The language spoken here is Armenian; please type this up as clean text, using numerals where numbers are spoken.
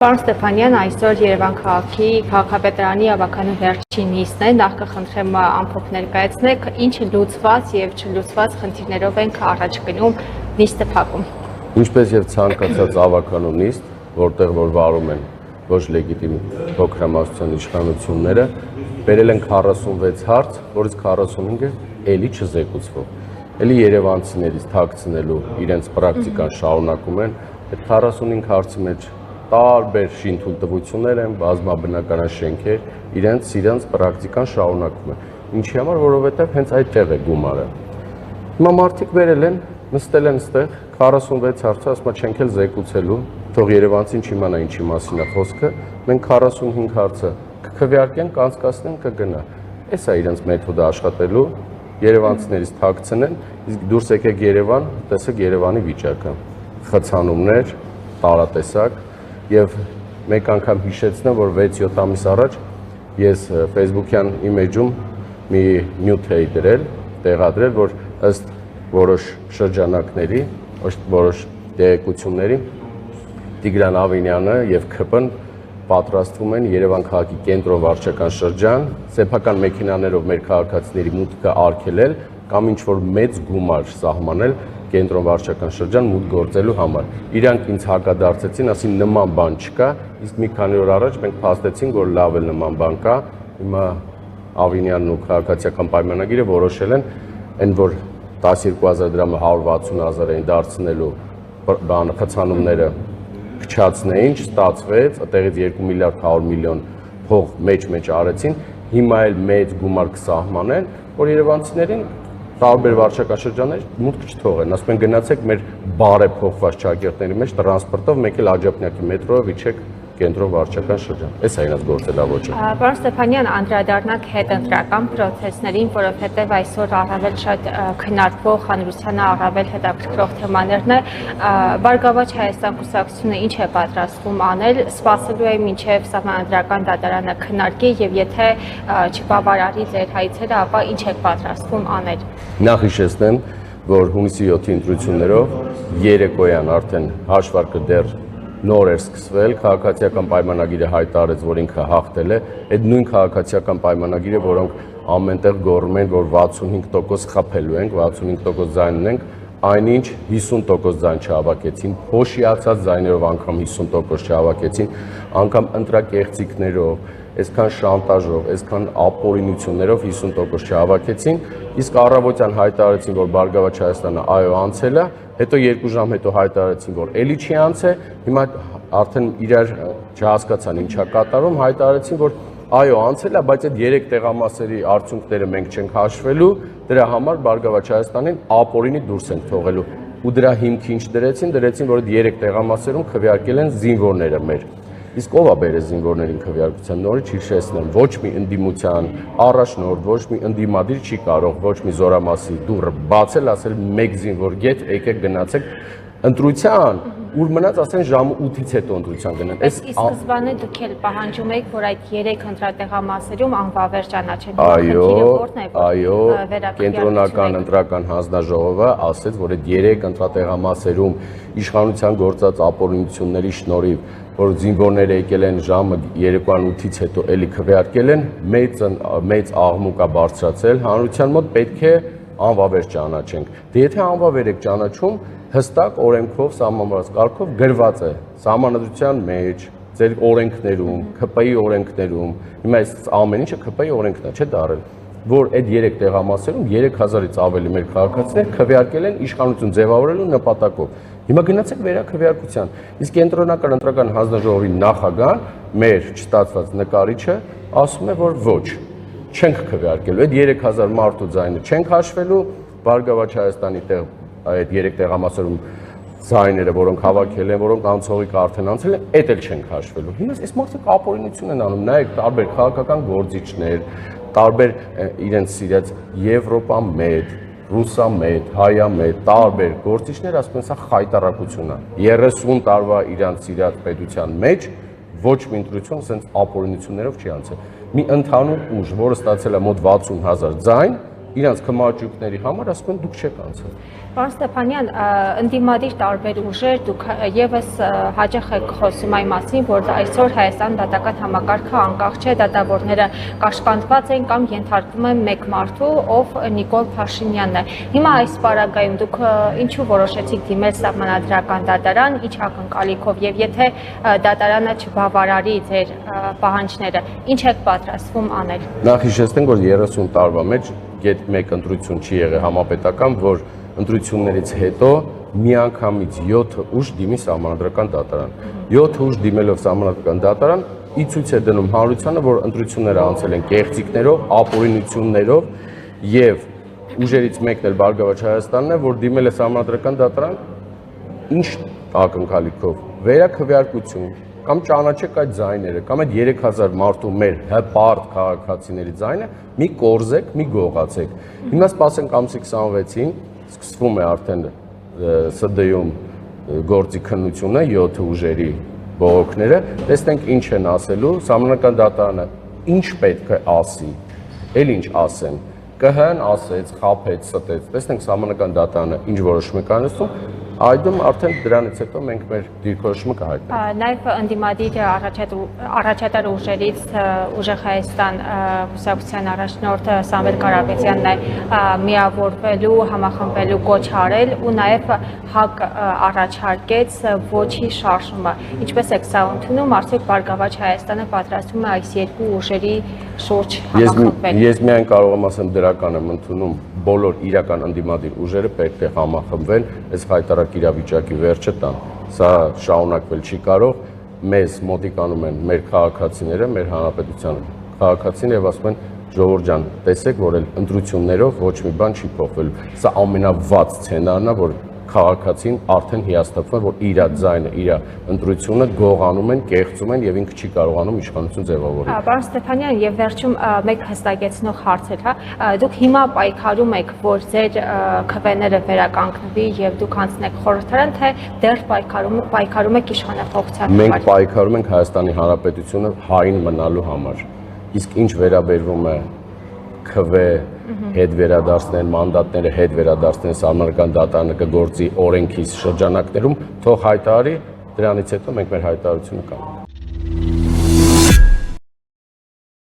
Պարոն Ստեփանյան, այսօր Երևան քաղաքի քաղաքապետարանի ավականու վերջին նիստն է, նախ կխնդրեմ ամփոփ ներկայացնեք, ինչ լուծված եւ չլուծված խնդիրներով ենք առաջ գնում նիստը փակում։ Ինչպես եւ ցանկացած ավականու նիստ, որտեղ որ վարում են ոչ լեգիտիմ փոքրամասնության իշխանությունները, բերել են 46 հարց, որից 45-ը էլի չզեկուցվող։ Էլի երևանցիներից թաքցնելու իրենց պրակտիկան շարունակում են, այդ 45 հարցի մեջ տարբեր շինթույլտվություններ են, բազմաբնական շենքեր, իրենց պրակտիկան շարունակում են։ Ինչի համար, որովհետև հենց այդտեղ է գումարը։ Հիմա մարդիկ վերել են, նստել են ստեղ, 46 հարցը, ասма չենք էլ զեկուցելու, թող երևանցին չիմանա ինչի մասին է խոսքը, մենք 45 հարցը կքվեարկենք, կանցկացնենք, կգնա։ Էս է իրենց մեթոդը աշխատելու, երևանցիներից թաքցնեն, իսկ դուրս եկեք Երևան, տեսեք Երևանի վիճակը։ Խցանումներ, տարատեսակ, եւ մեկ անգամ հիշեցնեմ, որ 6-7 ամիս առաջ ես Facebook-յան իմեջում մի նյութ էի դրել, տեղադրել, որ ըստ որոշ շրջանակների, որոշ տեղեկությունների Տիգրան Ավինյանը եւ ՔՊ-ն պատրաստվում են Երևան քաղաքի կենտրոն վարչական շրջան, սեփական մեքենաներով մեր քաղաքացիների մուտքը արգելել կամ ինչ-որ մեծ գումար սահմանել կենտրոն վարչական շրջան մուտք գործելու համար։ Իրանք ինձ հակադարձեցին, ասին նման բան չկա, իսկ մի քանի օր առաջ մենք փաստեցինք, որ լավ է նման բան կա։ Հիմա Ավինյանն ու քաղաքացիական պայմանագիրը որոշել են, այն որ 12000 դրամը 160000 էին դարձնելու բան խցանումները քչացնեին, չստացվեց, այդտեղից 2 միլիարդ 100 միլիոն փող մեջ արեցին, հիմա էլ մեծ գումար կսահմանեն, որ երևանցիներին տարբեր վարչական շրջաններ մուտք չթողեն, ասում են գնացեք մեր բարե փոխված ճակերտների մեջ տրանսպորտով, մեկ էլ Աջափնյակի մետրոյով իջեք կենտրոն վարչական շրջան։ Էս է իրենց գործելավոճը։ Պարոն Ստեփանյան, անդրադառնանք հետընտրական process-ներին, որովհետև այսօր առավել շատ քննարկվող, հանրությանը առավել հետաքրքրող թեմաներն է, Բարգավաճ Հայաստան կուսակցությունը ինչ է պատրաստվում անել, սպասելու է մինչև Սահմանադրական դատարանը քննարկի եւ եթե չբավարարի ձեր հայցերը, ապա ինչ եք պատրաստվում անել։ Նախ հիշեցնեմ, որ հունիսի 7-ի ընտրություններով երեկոյան արդեն հաշվարկը դեռ նոր էր սկսվել, քաղաքացիական պայմանագիրը հայտարարեց, որ ինքը հաղթել է, այդ նույն քաղաքացիական պայմանագիրը, որոնք ամենտեղ գոռում են, որ 65% խփելու ենք, 65% ձայն ունենք, այնինչ 50% ձայն չհավաքեցին, փոշիացած ձայներով անգամ 50% չհավաքեցին, անգամ ընտրակեղծիքներով, այսքան շանտաժով, այսքան ապօրինություններով 50% չհավաքեցին, իսկ առավոտյան հայտարարեցին, որ Բարգավաճ Հայաստանը այո անցել է, հետո 2 ժամ հետո հայտարարեցին, որ էլի չի անցել, հիմա արդեն իրար չհասկացան ինչա կատարում, հայտարարեցին, որ այո անցել է, բայց այդ 3 տեղամասերի արդյունքները մենք չենք հաշվելու, դրա համար Բարգավաճ Հայաստանին ապօրինի դուրս են թողելու։ Ու դրա հիմքի ինչ դրեցին, որ այդ 3 տեղամասերում քվեարկել են զինվորները մեր։ Իսկ ով է բերել զինվորներին քվեարկության, նորից հիշեցնեմ, ոչ մի ընդդիմության առաջնորդ, ոչ մի ընդդիմադիր չի կարող ոչ մի զորամասի դուռը բացել, ասել մեկ զինվոր գետ, եկեք գնացեք ընտրության, ուր մնաց ասեն ժամը 8-ից հետո ընտրության գնան։ Այս սկզբանե դուք էլ պահանջում եք, որ այդ 3 ընտրատեղամասերում անվավեր ճանաչեն։ Այո, կենտրոնական ընտրական հանձնաժողովը ասեց, որ այդ 3 ընտրատեղամասերում իշխանության գործած ապօրինությունների շնորհիվ, որ զինվորները եկել են ժամը երեկոյան 8-ից հետո էլի քվեարկել են, մեծ աղմուկ է բարձրացել, հանրության մոտ պետք է անվավեր ճանաչենք։ Դե եթե անվավեր եք ճանաչում, հստակ օրենքով սահմանված կարգով գրված է Սահմանադրության մեջ, ձեր օրենքներում, ՔՊ-ի օրենքներում, հիմա այս ամեն ինչը ՔՊ-ի օրենքն է, չէ՞ դարել, որ այդ 3 տեղամասերում 3000-ից ավելի մեր քաղաքացիներ քվեարկել են իշխանություն ձևավորելու նպատակով։ Հիմա գնացեք վերաքվեարկության։ Իսկ կենտրոնական ընտրական հանձնաժողովի նախագահան, մեր չստացված նկարիչը, ասում է, որ ոչ, չենք քվեարկելու, այդ 3000 մարդու ձայնը չենք հաշվելու, Բարգավաճ Հայաստանի այդ 3 տեղամասերում ձայները, որոնք հավաքել են, որոնք անցողիկ արդեն անցել են, այդ էլ չենք հաշվելու։ Հիմա այս մարդիկ ապօրինություն են անում, նայեք տարբեր քաղաքական գործիչներ, տարբեր իրենց սիրած Եվրոպա մեծ, Ռուսամետ, Հայամետ, տարբեր գործիչներ, ասում են, սա խայտարակություն է։ 30 տարվա իրանց սիրած պետության մեջ ոչ մի ընտրություն ասենց ապօրինություններով չի անցել։ Մի ընդհանուր ուժ, որը ստացել է մոտ 60000 ձայն, իրանց քմաճուկների համար ասում են դուք չեք անցել։ Պարոն Ստեփանյան, ընդդիմադիր տարբեր ուժեր դուք եւս հաճախ եք խոսում այն մասին, որ այսօր Հայաստան դատական համակարգը անկախ չէ, դատավորները կաշկանդված են կամ ենթարկվում են մեկ մարդու, ով Նիկոլ Փաշինյանն է։ Հիմա այս պարագայում դուք ինչու որոշեցիք դիմել սահմանադրական դատարան, ինչ ակնկալիքով, եւ եթե դատարանը չբավարարի ձեր պահանջները, ինչ եք պատրաստվում անել։ Նախ հիշեցնենք, որ 30 տարվա մեջ գետ մեկ ընտրություն չի եղել համապետական, որ ընտրություններից հետո միանգամից 7 ուժ դիմի սահմանադրական դատարան։ 7 ուժ դիմելով սահմանադրական դատարան ի ցույց է դնում հանրությանը, որ ընտրությունները անցել են կեղծիքներով, ապօրինություններով եւ ուժերից մեկն էլ Բարգավաճ Հայաստանն է, որ դիմել է սահմանադրական դատարան ինչ ակնկալիքով վերաքվեարկություն կամ ճանաչեք այդ ձայները, կամ այդ 3000 մարդու մեր հպարտ քաղաքացիների ձայնը մի կորզեք, մի գողացեք։ Հիմա սպասենք ամսի 26-ին, սկսվում է արդեն ՍԴ-ում գործի քննությունը 7 ուժերի բողոքները, տեսնենք ինչ են ասելու, սահմանադրական դատարանը ինչ պետք է ասի, էլ ինչ ասեն։ ԿՀ-ն ասեց, խաբեց, ստեց, տեսնենք սահմանադրական դատարանը ինչ որոշում է կայացնում, այդում արդեն դրանից հետո մենք մեր դիրքորոշումը կհայտնենք։ Նաև ընդդիմադիր առաջատար ուժերից Ուժեղ Հայաստան կուսակցության առաջնորդ Սամվել Կարապետյանն է միավորվելու, համախմբվելու կոչ արել ու նաև ՀԱԿ առաջարկեց ոչի շարժումը։ Ինչպես եք սա ընդունում, արդյոք Բարգավաճ Հայաստանը պատրաստվում է այս երկու ուժերի շուրջ համախմբվել։ Ես միայն կարող եմ ասեմ դրական եմ ընդունում, բոլոր իրական ընդդիմադիր ուժերը պետք է համախմբվեն, այս հայտարարակ իրավիճակի վերջը տան։ Սա շարունակվել չի կարող, մեզ մոտիկանում են մեր քաղաքացիները, մեր հանրապետության քաղաքացիները եւ ասում են ժողովուրդ ջան, տեսեք, որ ընտրություններով ոչ մի բան չի փոխվելու։ Սա ամենավատ սցենարն է, որ քաղաքացին արդեն հիասթափվում է, որ իր ձայնը, իր ընտրությունը գողանում են, կեղծում են եւ ինքը չի կարողանում իշխանություն ձևավորել։ Պարոն Ստեփանյան, եւ վերջում մեկ հստակեցնող հարց էր, հա։ Դուք հիմա պայքարում եք, որ ձեր քվեները վերականգնվի եւ դուք անցնեք խորհրդարան, թե դեռ պայքարում եք իշխանապողության համար։ Մենք պայքարում ենք Հայաստանի Հանրապետությունը հային մնալու համար։ Իսկ ինչ վերաբերվում է քվե հետ վերադարձնեն, մանդատները հետ վերադարձնեն, սահմանադրական դատարանը կգործի օրենքի շրջանակներում, թող հայտարարի, դրանից հետո մենք մեր հայտարարությունը կանենք։